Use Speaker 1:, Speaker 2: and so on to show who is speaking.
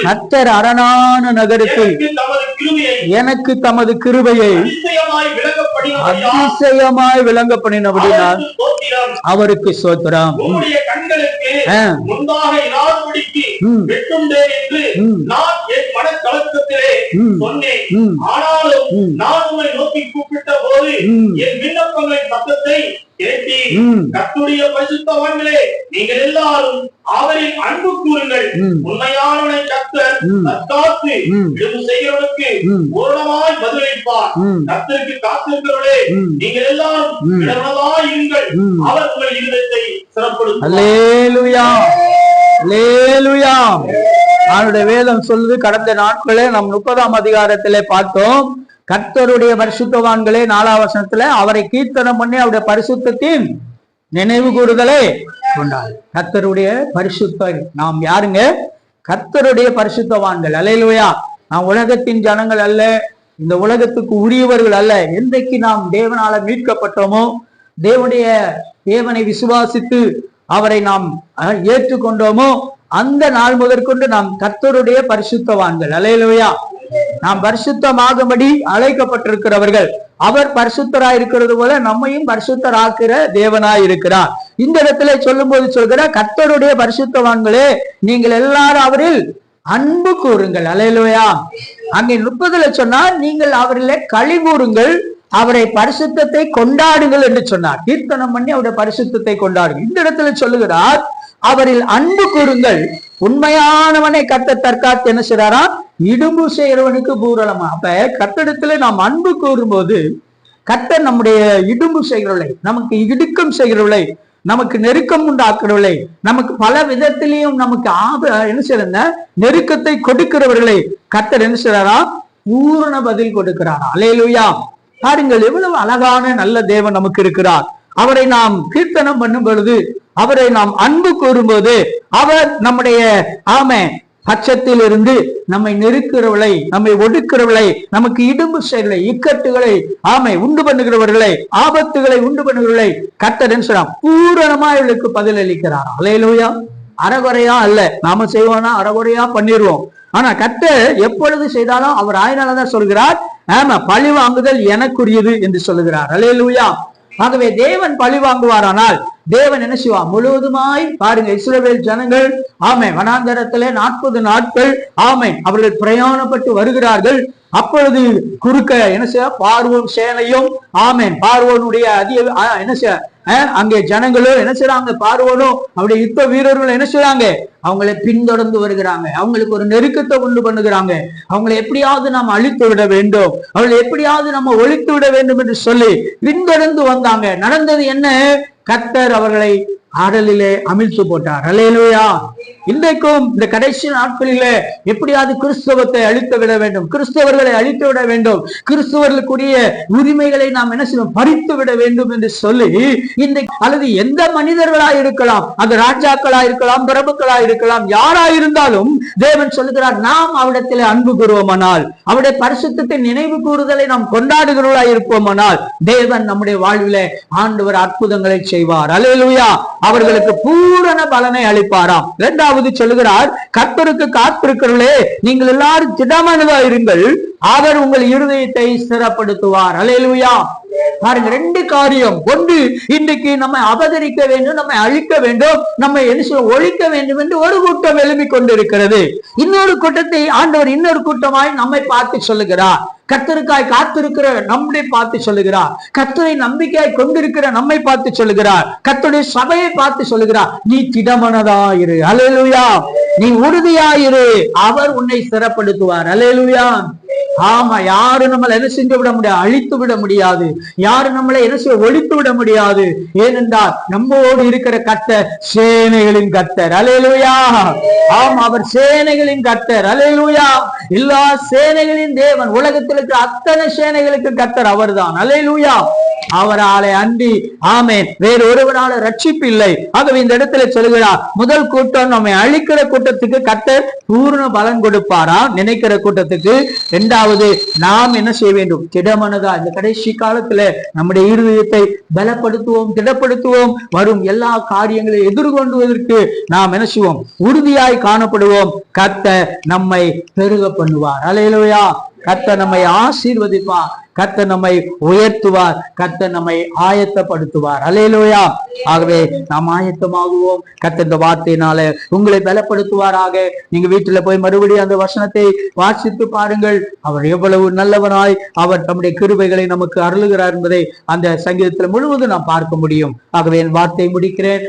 Speaker 1: கர்த்தர் அரணான நகரத்தில் எனக்கு தமது கிருபையை அதிசயமாய் விளங்கப்படினபடினால் அவருக்கு ஸ்தோத்திரம்.
Speaker 2: கர்த்தருடைய பரிசுத்தவான்களே, நீங்கள் எல்லாரும் அவரில் அன்பு கூறுங்கள். உண்மையானவனை கர்த்தர் தற்காத்து விடுதலை செய்கிறவனுக்கு பூரணமாய் பதிலளிப்பார். கர்த்தருக்கு காத்திருக்கிறவர்களே, நீங்கள் எல்லாரும் இடமனதாய் இருங்கள். அவர் உங்கள் இருதயத்தை சிறப்படுத்துவார்.
Speaker 1: அல்லேலூயா, அல்லேலூயா. அவருடைய வேதம் சொல்லுது. கடந்த நாட்களே நம் 30ஆம் அதிகாரத்திலே பார்த்தோம். கர்த்தருடைய பரிசுத்தவான்களே 4ஆம் வசனத்துல அவரை கீர்த்தனம் பண்ணி அவருடைய பரிசுத்தத்தின் நினைவு கூறுதலை கொண்டார். கர்த்தருடைய பரிசுத்த நாம் யாருங்க? கர்த்தருடைய பரிசுத்தவான்கள். அல்லேலூயா. நாம் உலகத்தின் ஜனங்கள் அல்ல, இந்த உலகத்துக்கு உரியவர்கள் அல்ல. என்றைக்கு நாம் தேவனால மீட்கப்பட்டோமோ, தேவனை விசுவாசித்து அவரை நாம் ஏற்றுக்கொண்டோமோ, அந்த நாள் முதற்கொண்டு நாம் கர்த்தருடைய பரிசுத்தவான்கள். அல்லேலூயா. நாம் பரிசுத்தமாகும்படி அழைக்கப்பட்டிருக்கிறவர்கள். அவர் பரிசுத்தராய் இருக்கிறது போல நம்மையும் பரிசுத்தராக்குற தேவனாய் இருக்கிறார். இந்த இடத்துல சொல்லும் போது சொல்கிறார், கர்த்தருடைய பரிசுத்தவான்களே, நீங்கள் எல்லாரும் அவரில் அன்பு கூறுங்கள். அல்லேலூயா. அங்கே 30 சொன்னார், நீங்கள் அவரிலே களி கூறுங்கள், அவரை பரிசுத்தத்தை கொண்டாடுங்கள் என்று சொன்னார். கீர்த்தனம் பண்ணி அவருடைய பரிசுத்தத்தை கொண்டாடுங்கள். இந்த இடத்துல சொல்லுகிறார், அவரில் அன்பு கூறுங்கள், உண்மையானவனை கர்த்தர் தற்காத்து என்ன செய்றாரா? இடும்பு செய்கிறவனுக்கு பூரணமா. அப்ப கர்த்தரிடத்துல நாம் அன்பு கூறும்போது கர்த்தர் நம்முடைய இடும்பு செய்கிறவளை, நமக்கு இடுக்கம் செய்கிறவளை, நமக்கு நெருக்கம் உண்டாக்குறவளை, நமக்கு பல விதத்திலையும் நமக்கு என்ன செய்யற நெருக்கத்தை கொடுக்கிறவர்களை கர்த்தர் என்ன செய்றாரா? பூரண பதில் கொடுக்கிறாரா? அல்லேலூயா. பாருங்கள், எவ்வளவு அழகான நல்ல தேவன் நமக்கு இருக்கிறார். அவரை நாம் கீர்த்தனம் பண்ணும் பொழுது, அவரை நாம் அன்பு கூறும்போது, அவர் நம்முடைய பட்சத்தில் இருந்து நம்மை நெருக்கிறவளை, நம்மை ஒடுக்கிறவளை, நமக்கு இடும்பு செய்களை, இக்கட்டுகளை உண்டு பண்ணுகிறவர்களை, ஆபத்துகளை உண்டு பண்ணுகிறவர்களை கர்த்தர் பூரணமா இவளுக்கு பதில் அளிக்கிறார். அல்லேலூயா. அறகுறையா அல்ல. நாம செய்வோம்னா அறகுறையா பண்ணிடுவோம். ஆனா கர்த்தர் எப்பொழுது செய்தாலும் அவர் ஆயினாலதான் சொல்கிறார், பழி வாங்குதல் எனக்குரியது என்று சொல்லுகிறார். அல்லேலூயா. ஆகவே தேவன் பழி வாங்குவாரானால் தேவன் என்ன செய்வார்? முழுவதுமாய் பாருங்க, இஸ்ரவேல் ஜனங்கள் வனாந்தரத்திலே 40 நாட்கள் அவர்கள் பிரயாணப்பட்டு வருகிறார்கள். அப்பொழுது குறுக்க என்ன செய்ய பார்வோன் சேனையும் பார்வோனுடைய என்ன செய்ய அங்கே ஜனங்களும் என்ன செய்யறாங்க? பார்வோனும் அவருடைய யுத்த வீரர்களும் என்ன செய்யறாங்க? அவங்களை பின்தொடர்ந்து வருகிறாங்க. அவங்களுக்கு ஒரு நெருக்கத்தை உண்டு பண்ணுகிறாங்க. அவங்களை எப்படியாவது நாம் அழித்து விட வேண்டும், அவங்களை எப்படியாவது நம்ம ஒழித்து விட வேண்டும் என்று சொல்லி பின்தொடர்ந்து வந்தாங்க. நடந்தது என்ன? கர்த்தர் அவர்களை ஆடலிலே அமிழ்த்து போட்டார். அல்லேலூயா. இன்றைக்கும் இந்த கடைசி நாட்களிலே எப்படியாவது கிறிஸ்தவத்தை அழித்து விட வேண்டும், கிறிஸ்தவர்களை அழித்து விட வேண்டும், கிறிஸ்தவர்களுக்குரிய உரிமைகளை நாம் என்ன செய்வோம்? பறித்து விட வேண்டும் என்று சொல்லி இன்றைக்கு அல்லது எந்த மனிதர்களா இருக்கலாம், அது ராஜாக்களா இருக்கலாம், பிரபுக்களா இருக்கலாம், யாரா இருந்தாலும் தேவன் சொல்லுகிறார், நாம் அவரிடத்திலே அன்பு கூறுவோமானால், அவருடைய பரிசுத்தத்தை நினைவு கூறுதலை நாம் கொண்டாடுகிறவர்களா இருப்போமானால் தேவன் நம்முடைய வாழ்விலே ஆண்டவர் அற்புதங்களை செய்வார். அல்லேலூயா. அவர்களுக்கு பூரண பலனை அளிப்பாராம். இரண்டாவது சொல்லுகிறார், கர்த்தருக்கு காத்திருக்கிறவர்களே, நீங்கள் எல்லாரும் திடமானதா இருங்கள், அவர் உங்கள் இருதயத்தை ஸ்திரப்படுத்துவார். அல்லேலூயா. பாருங்க, 2 காரியம். ஒன்று, இன்றைக்கு நம்மை அபகரிக்க வேண்டும், நம்மை அழிக்க வேண்டும், நம்மை ஒழிக்க வேண்டும் என்று ஒரு கூட்டம் எழுப்பிக் கொண்டிருக்கிறது. இன்னொரு கூட்டத்தை ஆண்டவர் இன்னொரு கூட்டமாய் நம்மை பார்த்து சொல்லுகிறார். கர்த்தருக்காய் காத்திருக்கிற நம்மை பார்த்து சொல்லுகிறார். கர்த்தரை நம்பிக்கையாய் கொண்டிருக்கிற நம்மை பார்த்து சொல்லுகிறார். கர்த்தருடைய சபையை பார்த்து சொல்லுகிறார், நீ திடமனதாயிரு. அல்லேலூயா. நீ உறுதியாயிரு, அவர் உன்னை ஸ்திரப்படுத்துவார். அல்லேலூயா. யாரும் நம்மளை என்ன செஞ்சு விட முடியாது? அழித்து விட முடியாது. யாரும் நம்மளை என்ன செய்ய? ஒழித்து விட முடியாது. ஏனென்றால் நம்மோடு இருக்கிற கர்த்தர் சேனைகளின் கர்த்தர். அல்லேலூயா. அவர் சேனைகளின் கர்த்தர். அல்லேலூயா. எல்லா சேனைகளின் தேவன், உலகத்தில் இருக்கிற அத்தனை சேனைகளுக்கு கர்த்தர் அவர்தான். அல்லேலூயா. அவராலே அன்றி வேறு ஒருவரால ரட்சிப்பு இல்லை. ஆகவே இந்த இடத்துல சொல்லுகிறார், முதல் கூட்டம் நம்மை அழிக்கிற கூட்டம் கூட்டத்துக்கு கர்த்தர் பூர்ண பலன் கொடுப்பாராம், நினைக்கிற கூட்டத்துக்கு. இரண்டாவது, நாம் என்ன செய்ய வேண்டும்? திடமனதா இந்த கடைசி காலத்துல நம்முடைய இருதயத்தை பலப்படுத்துவோம், திடப்படுத்துவோம். வரும் எல்லா காரியங்களை எதிர்கொண்டுவதற்கு நாம் என்ன செய்வோம்? உறுதியாய் காணப்படுவோம். கர்த்தர் நம்மை பெருக பண்ணுவார். அல்லேலூயா. கர்த்தர் நம்மை ஆசீர்வதிப்பார், கர்த்தர் நம்மை உயர்த்துவார், கர்த்தர் நம்மை ஆயத்தப்படுத்துவார். அல்லேலூயா. ஆகவே நாம் ஆயத்தமாகுவோம். கர்த்தர் இந்த வார்த்தையினால உங்களை பலப்படுத்துவாராக. நீங்க வீட்டுல போய் மறுபடியும் அந்த வசனத்தை வாசித்து பாருங்கள். அவர் எவ்வளவு நல்லவனாய் அவர் நம்முடைய கிருபைகளை நமக்கு அருளுகிறார் என்பதை அந்த சங்கீதத்தில் முழுவதும் நாம் பார்க்க முடியும். ஆகவே என் வார்த்தையை முடிக்கிறேன்.